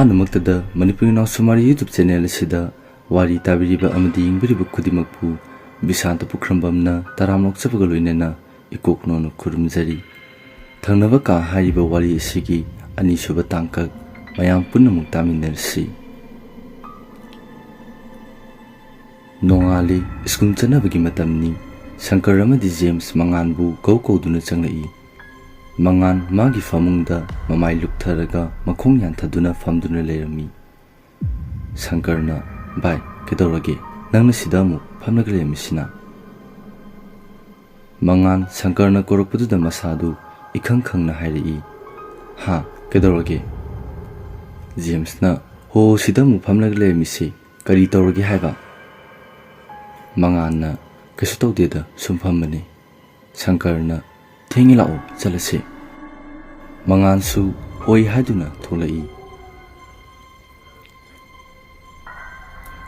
ꯑꯍꯥꯟꯕꯃꯛꯇꯗ ꯃꯅꯤꯄꯨꯔꯤ ꯅꯥꯎ ꯁꯨꯃꯥꯔꯤ YouTube channel ꯑꯁꯤꯗ ꯋꯥꯔꯤ ꯇꯥꯕꯤꯔꯤꯕ ꯑꯃꯗꯤ ꯌꯦꯡꯕꯤꯔꯤꯕ ꯈꯨꯗꯤꯡꯃꯛꯄꯨ ꯕꯤꯁꯥꯟꯇ ꯄꯨꯈ꯭ꯔꯝꯕꯝꯅ ꯇꯔꯥꯝ ꯅꯣꯛꯆꯕꯒ ꯂꯣꯏꯅꯅ ꯏꯀꯣꯛꯅꯣꯅ ꯈꯨꯔꯨꯝꯖꯔꯤ꯫ ꯊꯪꯅꯕ ꯀꯥ ꯍꯥꯏꯔꯤꯕ ꯋꯥꯔꯤ ꯑꯁꯤꯒꯤ ꯑꯅꯤꯁꯨꯕ ꯇꯥꯡꯀꯛ ꯃꯌꯥꯝ ꯄꯨꯟꯅꯃꯛ ꯇꯥꯃꯤꯟꯅꯔꯁꯤ꯫ ꯅꯣꯡꯉꯥꯜꯂꯤ, ꯁ꯭ꯀꯨꯜ ꯆꯠꯅꯕꯒꯤ ꯃꯇꯝꯅꯤ꯫ ꯁꯪꯀꯔ ꯑꯃꯗꯤ ꯖꯦꯝꯁ ꯃꯉꯥꯟꯕꯨ ꯀꯧꯗꯨꯅ ꯆꯪꯂꯛꯏ꯫ ꯃꯉꯥꯟ ꯃꯥꯒꯤ ꯐꯃꯨꯡꯗ ꯃꯃꯥꯏ ꯂꯨꯞꯊꯔꯒ ꯃꯈꯣꯡ ꯌꯥꯟꯊꯗꯨꯅ ꯐꯝꯗꯨꯅ ꯂꯩꯔꯝꯃꯤ꯫ ꯁꯪꯀꯔꯅ, "ꯚꯥꯏ, ꯀꯩꯗꯧꯔꯒꯦ? ꯅꯪꯅ ꯁꯤꯗ ꯑꯃꯨꯛ ꯐꯝꯂꯒ ꯂꯩꯔꯝꯃꯤꯁꯤꯅ?" ꯃꯉꯥꯟ ꯁꯪꯀꯔꯅ ꯀꯧꯔꯛꯄꯗꯨꯗ ꯃꯁꯥꯗꯨ ꯏꯈꯪ ꯈꯪꯅ ꯍꯥꯏꯔꯛꯏ, "ꯍꯥ, ꯀꯩꯗꯧꯔꯒꯦ?" ꯖꯦꯝꯁꯅ, "ꯍꯣ, ꯁꯤꯗ ꯑꯃꯨꯛ ꯐꯝꯂꯒ ꯂꯩꯔꯝꯃꯤꯁꯤ ꯀꯔꯤ ꯇꯧꯔꯒꯦ ꯍꯥꯏꯕ?" ꯃꯉꯥꯟꯅ, "ꯀꯩꯁꯨ ꯇꯧꯗꯦꯗ, ꯁꯨꯝ ꯐꯝꯕꯅꯤ." ꯁꯪꯀꯔꯅ, "ꯊꯦꯡꯉꯦ, ꯂꯥꯛꯑꯣ ꯆꯠꯂꯁꯤ." ꯃꯉꯥꯟꯁꯨ ꯍꯣꯏ ꯍꯥꯏꯗꯨꯅ ꯊꯣꯛꯂꯛꯏ꯫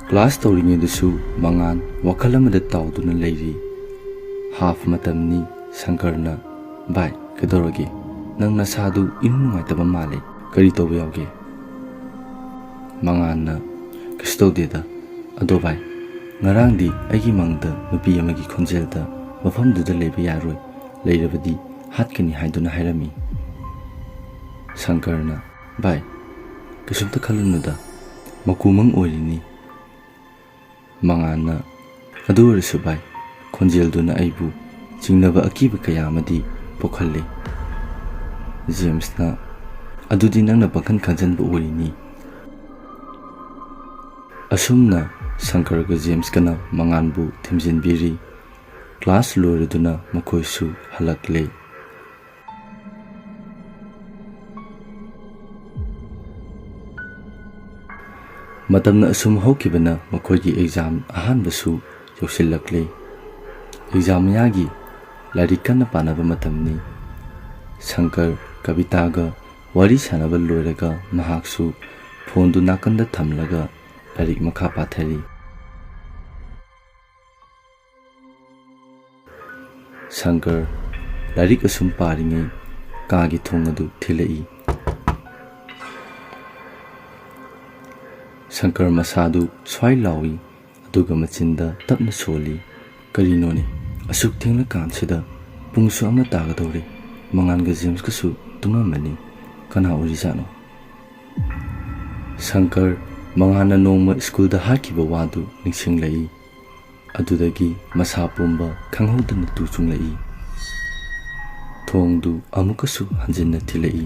ꯀ꯭ꯂꯥꯁ ꯇꯧꯔꯤꯉꯩꯗꯁꯨ ꯃꯉꯥꯟ ꯋꯥꯈꯜ ꯑꯃꯗ ꯇꯥꯎꯗꯨꯅ ꯂꯩꯔꯤ꯫ ꯍꯥꯐ ꯃꯇꯝꯅꯤ꯫ ꯁꯪꯀꯔꯅ, "ꯚꯥꯏ, ꯀꯩꯗꯧꯔꯒꯦ? ꯅꯪ ꯅꯁꯥꯗꯨ ꯏꯅꯨꯡ ꯅꯨꯡꯉꯥꯏꯇꯕ ꯃꯥꯜꯂꯦ, ꯀꯔꯤ ꯇꯧꯕ ꯌꯥꯎꯒꯦ?" ꯃꯉꯥꯟꯅ, "ꯀꯩꯁꯨ ꯇꯧꯗꯦꯗ, ꯑꯗꯣ ꯚꯥꯏ, ꯉꯔꯥꯡꯗꯤ ꯑꯩꯒꯤ ꯃꯪꯗ ꯅꯨꯄꯤ ꯑꯃꯒꯤ ꯈꯣꯟꯖꯦꯜꯗ ꯃꯐꯝꯗꯨꯗ ꯂꯩꯕ ꯌꯥꯔꯣꯏ, ꯂꯩꯔꯕꯗꯤ ꯍꯥꯠꯀꯅꯤ ꯍꯥꯏꯗꯨꯅ ꯍꯥꯏꯔꯝꯃꯤ." ꯁꯪꯀꯔꯅ, "ꯚꯥꯏ, ꯀꯩꯁꯨꯝꯇ ꯈꯜꯂꯨꯅꯨꯗ, ꯃꯀꯨꯃꯪ ꯑꯣꯏꯔꯤꯅꯤ." ꯃꯉꯥꯟꯅ, "ꯑꯗꯨ ꯑꯣꯏꯔꯁꯨ ꯚꯥꯏ, ꯈꯣꯟꯖꯦꯜꯗꯨꯅ ꯑꯩꯕꯨ ꯆꯤꯡꯅꯕ ꯑꯀꯤꯕ ꯀꯌꯥ ꯑꯃꯗꯤ ꯄꯣꯛꯍꯜꯂꯤ." ꯖꯦꯝꯁꯅ, "ꯑꯗꯨꯗꯤ ꯅꯪꯅ ꯄꯪꯈꯟ ꯈꯟꯖꯟꯕ ꯑꯣꯏꯔꯤꯅꯤ." ꯑꯁꯨꯝꯅ ꯁꯪꯀꯔꯒ ꯖꯦꯝꯁꯀꯅ ꯃꯉꯥꯟꯕꯨ ꯊꯦꯝꯖꯤꯟꯕꯤꯔꯤ꯫ ꯀ꯭ꯂꯥꯁ ꯂꯣꯏꯔꯗꯨꯅ ꯃꯈꯣꯏꯁꯨ ꯍꯜꯂꯛꯂꯦ꯫ ꯃꯇꯝꯅ ꯑꯁꯨꯝ ꯍꯧꯈꯤꯕꯅ ꯃꯈꯣꯏꯒꯤ ꯑꯦꯛꯖꯥꯝ ꯑꯍꯥꯟꯕꯁꯨ ꯌꯧꯁꯤꯜꯂꯛꯂꯦ꯫ ꯑꯦꯛꯖꯥꯝ ꯃꯌꯥꯒꯤ ꯂꯥꯏꯔꯤꯛ ꯀꯟꯅ ꯄꯥꯅꯕ ꯃꯇꯝꯅꯤ꯫ ꯁꯪꯀꯔ ꯀꯕꯤꯇꯥꯒ ꯋꯥꯔꯤ ꯁꯥꯟꯅꯕ ꯂꯣꯏꯔꯒ ꯃꯍꯥꯛꯁꯨ ꯐꯣꯟꯗꯨ ꯅꯥꯀꯟꯗ ꯊꯝꯂꯒ ꯂꯥꯏꯔꯤꯛ ꯃꯈꯥ ꯄꯥꯊꯔꯤ꯫ ꯁꯪꯀꯔ ꯂꯥꯏꯔꯤꯛ ꯑꯁꯨꯝ ꯄꯥꯔꯤꯉꯩ ꯀꯥꯒꯤ ꯊꯣꯡ ꯑꯗꯨ ꯊꯤꯜꯂꯛꯏ꯫ ꯁꯪꯀꯔ ꯃꯁꯥꯗꯨ ꯁ꯭ꯋꯥꯏ ꯂꯥꯎꯏ, ꯑꯗꯨꯒ ꯃꯆꯤꯟꯗ ꯇꯞꯅ ꯁꯣꯜꯂꯤ꯫ "ꯀꯔꯤꯅꯣꯅꯦ, ꯑꯁꯨꯛ ꯊꯦꯡꯂꯀꯥꯟꯁꯤꯗ? ꯄꯨꯡꯁꯨ 1 ꯇꯥꯒꯗꯧꯔꯦ꯫ ꯃꯉꯥꯟꯒ ꯖꯦꯝꯁꯀꯁꯨ ꯇꯨꯝꯃꯝꯃꯅꯤ꯫ ꯀꯅꯥ ꯑꯣꯏꯔꯤꯖꯥꯠꯅꯣ?" ꯁꯪꯀꯔ ꯃꯉꯥꯟꯅ ꯅꯣꯡꯃ ꯁ꯭ꯀꯨꯜꯗ ꯍꯥꯏꯈꯤꯕ ꯋꯥꯗꯨ ꯅꯤꯡꯁꯤꯡꯂꯛꯏ꯫ ꯑꯗꯨꯗꯒꯤ ꯃꯁꯥ ꯄꯨꯝꯕ ꯈꯪꯍꯧꯗꯅ ꯇꯨ ꯆꯨꯡꯂꯛꯏ꯫ ꯊꯣꯡꯗꯨ ꯑꯃꯨꯛꯀꯁꯨ ꯍꯟꯖꯤꯟꯅ ꯊꯤꯜꯂꯛꯏ꯫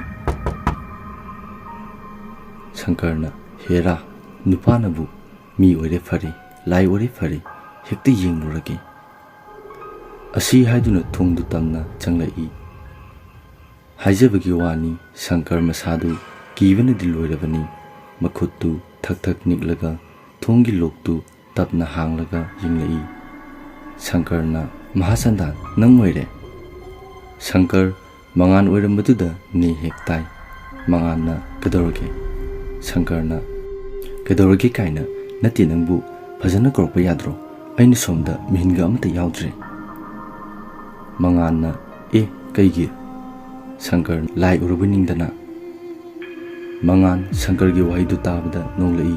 ꯁꯪꯀꯔꯅ, "ꯍꯦꯔꯥ, ꯅꯨꯄꯥꯅꯕꯨ ꯃꯤ ꯑꯣꯏꯔꯦ ꯐꯔꯦ, ꯂꯥꯏ ꯑꯣꯏꯔꯦ ꯐꯔꯦ, ꯍꯦꯛꯇ ꯌꯦꯡꯂꯨꯔꯒꯦ." ꯑꯁꯤ ꯍꯥꯏꯗꯨꯅ ꯊꯣꯡꯗꯨ ꯇꯝꯅ ꯆꯪꯂꯛꯏ꯫ ꯍꯥꯏꯖꯕꯒꯤ ꯋꯥꯅꯤ, ꯁꯪꯀꯔ ꯃꯁꯥꯗꯨ ꯀꯤꯕꯅꯗꯤ ꯂꯣꯏꯔꯕꯅꯤ꯫ ꯃꯈꯨꯠꯇꯨ ꯊꯛ ꯊꯛ ꯅꯤꯛꯂꯒ ꯊꯣꯡꯒꯤ ꯂꯣꯛꯇꯨ ꯇꯞꯅ ꯍꯥꯡꯂꯒ ꯌꯦꯡꯂꯛꯏ꯫ ꯁꯪꯀꯔꯅ, "ꯃꯍꯥꯁꯟꯗꯥꯟ, ꯅꯪ ꯑꯣꯏꯔꯦ?" ꯁꯪꯀꯔ ꯃꯉꯥꯟ ꯑꯣꯏꯔꯝꯕꯗꯨꯗ ꯅꯦ ꯍꯦꯛ ꯇꯥꯏ꯫ ꯃꯉꯥꯟꯅ, "ꯀꯩꯗꯧꯔꯒꯦ?" ꯁꯪꯀꯔꯅ, "ꯀꯩꯗꯧꯔꯒꯦ ꯀꯥꯏꯅ, ꯅꯠꯇꯦ, ꯅꯪꯕꯨ ꯐꯖꯅ ꯀꯧꯔꯛꯄ ꯌꯥꯗ꯭ꯔꯣ? ꯑꯩꯅ ꯁꯣꯝꯗ ꯃꯤꯍꯨꯟꯒ ꯑꯃꯠꯇ ꯌꯥꯎꯗ꯭ꯔꯦ." ꯃꯉꯥꯟꯅ, "ꯑꯦ, ꯀꯩꯒꯤ?" ꯁꯪꯀꯔꯅ, "ꯂꯥꯏ ꯎꯔꯕꯣꯏ ꯅꯤꯡꯗꯅ." ꯃꯉꯥꯟ ꯁꯪꯀꯔꯒꯤ ꯋꯥꯍꯩꯗꯨ ꯇꯥꯕꯗ ꯅꯣꯛꯂꯛꯏ꯫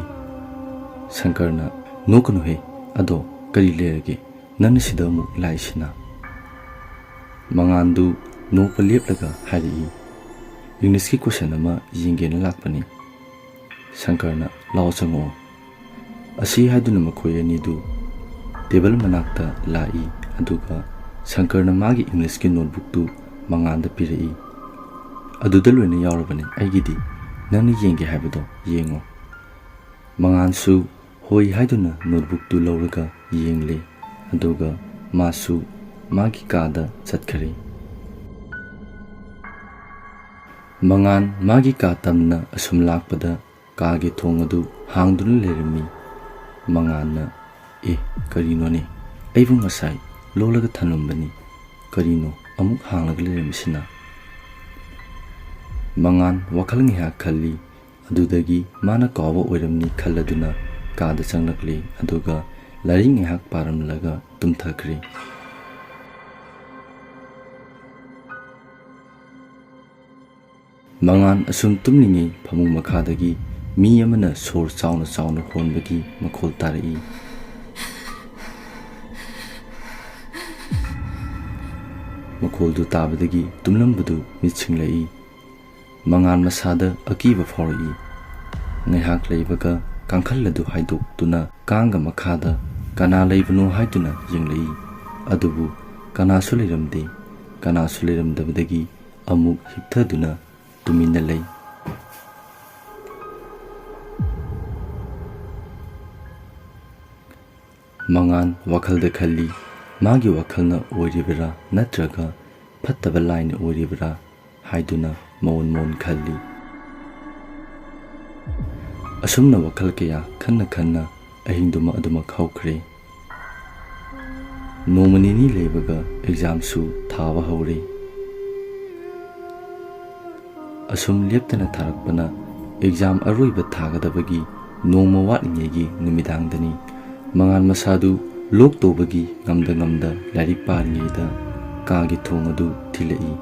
ꯁꯪꯀꯔꯅ, "ꯅꯣꯛꯀꯅꯨꯍꯦ, ꯑꯗꯣ ꯀꯔꯤ ꯂꯩꯔꯒꯦ? ꯅꯪꯅ ꯁꯤꯗ ꯑꯃꯨꯛ ꯂꯥꯛꯏꯁꯤꯅ?" ꯃꯉꯥꯟꯗꯨ ꯅꯣꯛꯄ ꯂꯦꯞꯂꯒ ꯍꯥꯏꯔꯛꯏ, "ꯏꯪꯂꯤꯁꯀꯤ ꯀꯣꯏꯁꯟ ꯑꯃ ꯌꯦꯡꯒꯦꯅ ꯂꯥꯛꯄꯅꯤ." ꯁꯪꯀꯔꯅ, "ꯂꯥꯛꯑꯣ, ꯆꯪꯉꯛꯑꯣ." ꯑꯁꯤ ꯍꯥꯏꯗꯨꯅ ꯃꯈꯣꯏ ꯑꯅꯤꯗꯨ ꯇꯦꯕꯜ ꯃꯅꯥꯛꯇ ꯂꯥꯛꯏ, ꯑꯗꯨꯒ ꯁꯪꯀꯔꯅ ꯃꯥꯒꯤ ꯏꯪꯂꯤꯁꯀꯤ ꯅꯣꯠꯕꯨꯛꯇꯨ ꯃꯉꯥꯟꯗ ꯄꯤꯔꯛꯏ꯫ "ꯑꯗꯨꯗ ꯂꯣꯏꯅ ꯌꯥꯎꯔꯕꯅꯤ ꯑꯩꯒꯤꯗꯤ, ꯅꯪꯅ ꯌꯦꯡꯒꯦ ꯍꯥꯏꯕꯗꯣ ꯌꯦꯡꯉꯣ." ꯃꯉꯥꯟꯁꯨ ꯍꯣꯏ ꯍꯥꯏꯗꯨꯅ ꯅꯣꯠꯕꯨꯛꯇꯨ ꯂꯧꯔꯒ ꯌꯦꯡꯂꯦ, ꯑꯗꯨꯒ ꯃꯥꯁꯨ ꯃꯥꯒꯤ ꯀꯥꯗ ꯆꯠꯈꯔꯦ꯫ ꯃꯉꯥꯟ ꯃꯥꯒꯤ ꯀꯥ ꯇꯝꯅ ꯑꯁꯨꯝ ꯂꯥꯛꯄꯗ ꯀꯥꯒꯤ ꯊꯣꯡ ꯑꯗꯨ ꯍꯥꯡꯗꯨꯅ ꯂꯩꯔꯝꯃꯤ꯫ ꯃꯉꯥꯟꯅ, "ꯑꯦ, ꯀꯔꯤꯅꯣꯅꯦ? ꯑꯩꯕꯨ ꯉꯁꯥꯏ ꯂꯣꯜꯂꯒ ꯊꯝꯂꯝꯕꯅꯤ, ꯀꯔꯤꯅꯣ ꯑꯃꯨꯛ ꯍꯥꯡꯂꯒ ꯂꯩꯔꯝꯃꯤꯁꯤꯅ?" ꯃꯉꯥꯟ ꯋꯥꯈꯜ ꯉꯥꯏꯍꯥꯛ ꯈꯜꯂꯤ, ꯑꯗꯨꯗꯒꯤ ꯃꯥꯅ ꯀꯥꯎꯕ ꯑꯣꯏꯔꯝꯅꯤ ꯈꯜꯂꯗꯨꯅ ꯀꯥꯗ ꯆꯪꯂꯛꯂꯦ, ꯑꯗꯨꯒ ꯂꯥꯏꯔꯤꯛ ꯉꯥꯏꯍꯥꯛ ꯄꯥꯔꯝꯂꯒ ꯇꯨꯝꯊꯈ꯭ꯔꯦ꯫ ꯃꯉꯥꯟ ꯑꯁꯨꯝ ꯇꯨꯝꯂꯤꯉꯩ ꯐꯃꯨꯡ ꯃꯈꯥꯗꯒꯤ mi amana sor chauna honbagi makhol tarai makhol du tabadagi tumlambadu mitsinglai mangan masada akiba phori ngaihak leibaga kangkhalladu haidok tuna kanga makhada kana leibnu haiduna yinglai adubu kana suliramde kana suliramdabadagi amuk hipthaduna tuminna lei mangan wakhalda khalli magi wakhalna oiribra natraga phattaba line oiribra haiduna mon khalli asumna wakhal kaya khanna ahingduma aduma khawkhre nomanini lebaga exam su thawa hore asum leptana tharakpana exam aroiba thagadabagi noma watlingegi numidangdani mangan masadu lok tobagi ngamda larik paringida kagi thongadu thilai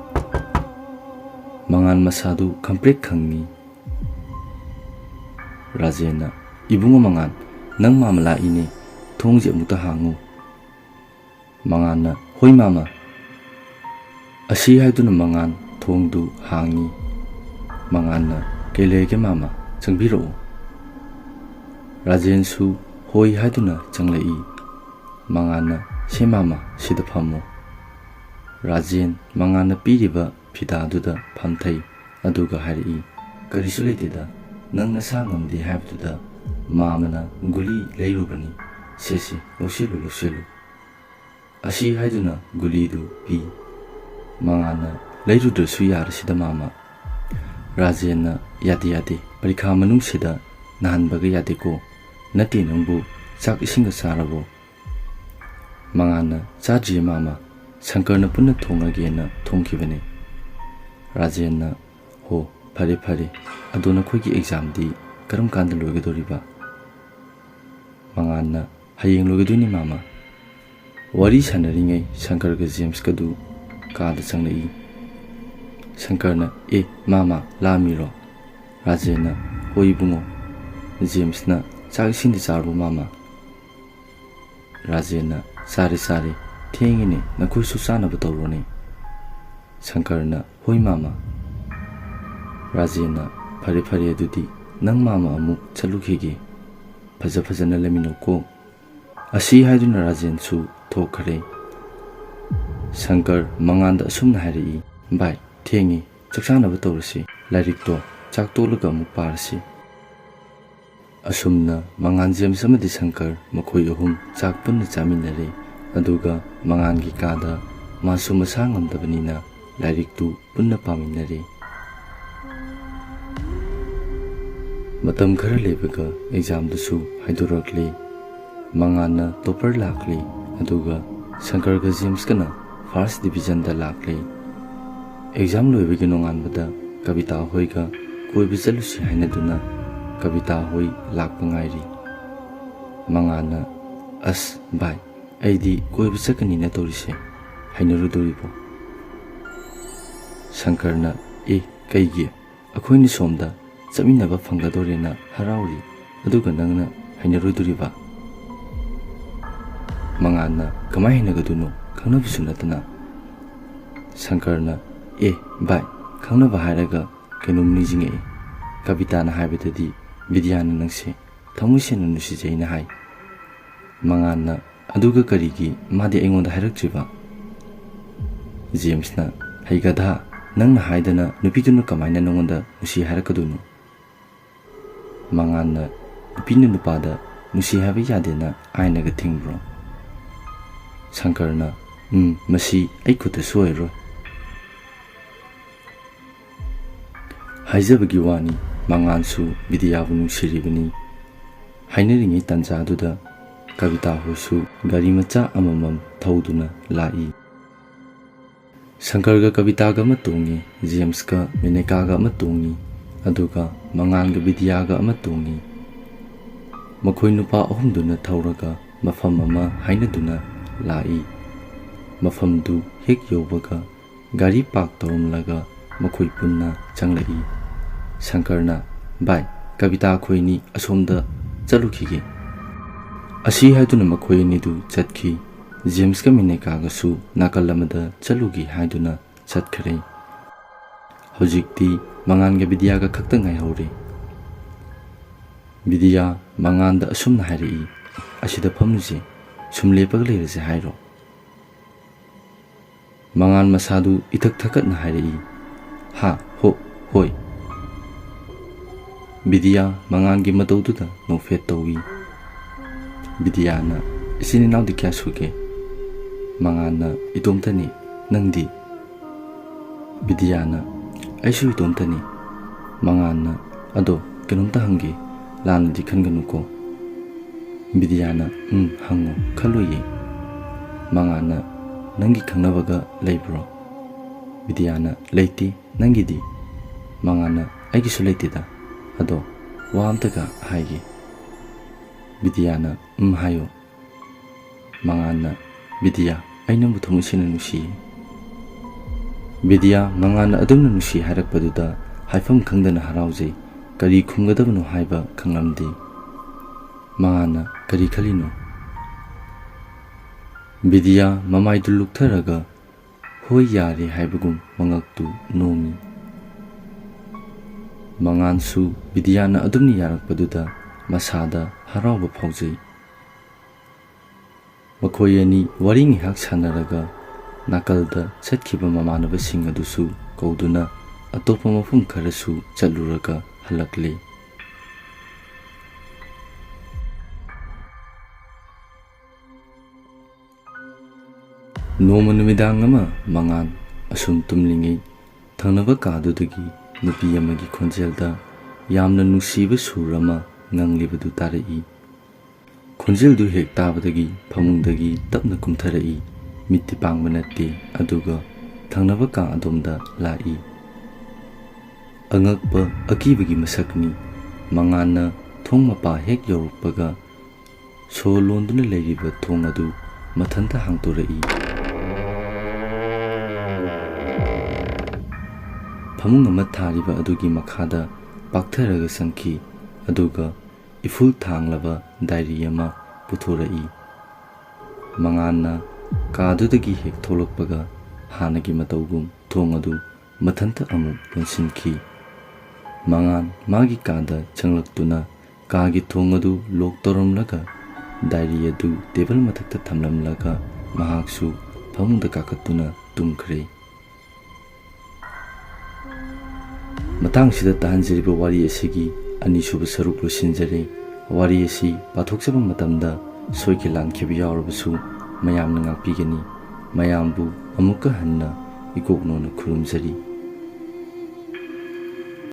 mangan masadu complete khangni Rajena ibungo mangan nang mamala ini thongje muta hangu mangana hoi mama asi haiduna mangan thongdu hangi mangana kelege mama changbiro Rajen su hoi haiduna changlai mangana se mama sida phamo Rajen mangana piriba phidaduda phamthai aduga hari karisu leitida nang nasa ngamdi haibduda mamana guli leirubani sesi losilu asi haiduna guli du pi mangana leirudrasu yarasida mama Rajena yadi parikha manung sida nahanbaga yadi ko nati nangbu chak isinga sarabo mangana chaji mama sankarna punna thongagena thongkibane Rajena ho phare adona khoigi exam di karam kanda logadoriba mangana hayeng logaduni mama wari sanaringai Shankar ga James kadu kada changlai Shankarna mama lamiro Rajena hoi bungo James na chak sindi charbo mama Rajena sare thengine nakhoi su sana batawrone Shankarna hoi mama Rajena phare adudi nang mama amuk chalukhige phajana lamino ko asi haiduna Rajen su thokhare Shankar manganda asumna hari bai thengi chaksana batawrasi larik to chak tolaga amuk parasi asumna mangan James amadi Shankar makhoi ahum chak punna chaminare aduga mangangi kada masu masangamdabanina larik tu punna paminare matam khara lebaga exam dusu haidorakli mangana topper lakli aduga Shankar ga James kana first division da lakli exam loibagi nonganbada Kavita hoiga koi bichalusi hainaduna Kavita hoi lakpangairi mangana as bai aidi koi bichakani na torise hainarudoribo Shankarna kaigi akhoini somda chaminaba phanggadorena harauri aduga nangna hainarudoriba mangana kamai hainagadunu khangnabisu natana Shankarna bai khangnaba hairaga kenum nijinge Kavita na haibadadi Vidyana nangse thamusena nusijaina hai mangana aduga karigi madi aingonda hairaktriba James na haigada nangna haidana nupiduna kamaina nongonda nusi hairakadunu mangana nupina nupada nusi haiba yadena ainaga thingbro Shankarna masi ai khuta soiro haijabagi wani mangansu Vidyabu nungsiribani hainaringi tanjaduda Kavita hoisu gari macha amamam thauduna lai Shankar ga Kavita ga matongi James ga Meneka ga matongi aduga mangan ga Vidya ga matongi makhoi nupa ahumduna thauraga mafam ama hainaduna lai mafamdu hek yobaga gari park tawmlaga makhoi punna changlai Shankarna bai Kavita khoini asomda chalukhi asi haiduna makhoi nidu chatki James ka mineka ga su nakalamada chalugi haiduna chatkhare hojikti mangan ga Vidya ga khakta ngai hore Vidya mangan da asumna hairi asida phamnuji sumle pagle rese hairo mangan masadu ithak thakat na hairi ha ho hoi Vidya mangan gi mataududa no fet towi Vidya na isini naw dikya suge mangan na idomtani nangdi Vidya na aisu idomtani mangan na ado kenumta hangi lan di khanganu ko Vidya na hango khaloye mangan na nangi khangnabaga leibro Vidya na leiti nangi di mangan na aigi su leiti da ado wa amtaga haigi Vidya na hayo mangan na Vidya aina bu thomusina nusi Vidya mangan na adumna nusi harakpaduda haifam khangdana haraujai kari khumgadabano haiba khanglamdi mangan na kari khalino Vidya mamai du luktharaga hoi yare haibagum mangaktu nomi mangan su Vidya na adumni yarakpaduda masada harauba phaujai makhoi ani wari ngihak sanaraga nakalda chatkiba mamanabasing adusu kauduna atopa mafum kharasu chaluraga halakle noma numidang ama mangan asum tumlingai thangnaba kadudagi nupi amagi khonjelda yamna nusiba surama nganglibadu tarai khonjeldu hek tabadagi phamungdagi tapna kumtharai mitti pangba natte aduga thangnaba ka adomda lai angakpa akibagi masakni mangana thong mapa hek yorukpaga so londuna leiriba thong adu mathanta hangtorai phamung ama thariba adugi makhada paktharaga sankhi aduga iful thanglaba diary ama puthorai mangana kadudagi hek tholokpaga hanagi matawgum thong adu mathanta amu ponsinkhi mangan magi kada changlaktuna kagi thong adu lok toromlaga diary adu table mathakta thamlamlaga mahaksu phamungda kakatuna tumkhre matang sida tahanjiriba wari asigi ani suba saruk losinjare wari asi pathokjaba matamda soiki lankhiba yawrabasu mayamna ngakpigani mayambu amuka hanna ikoknona khurumjari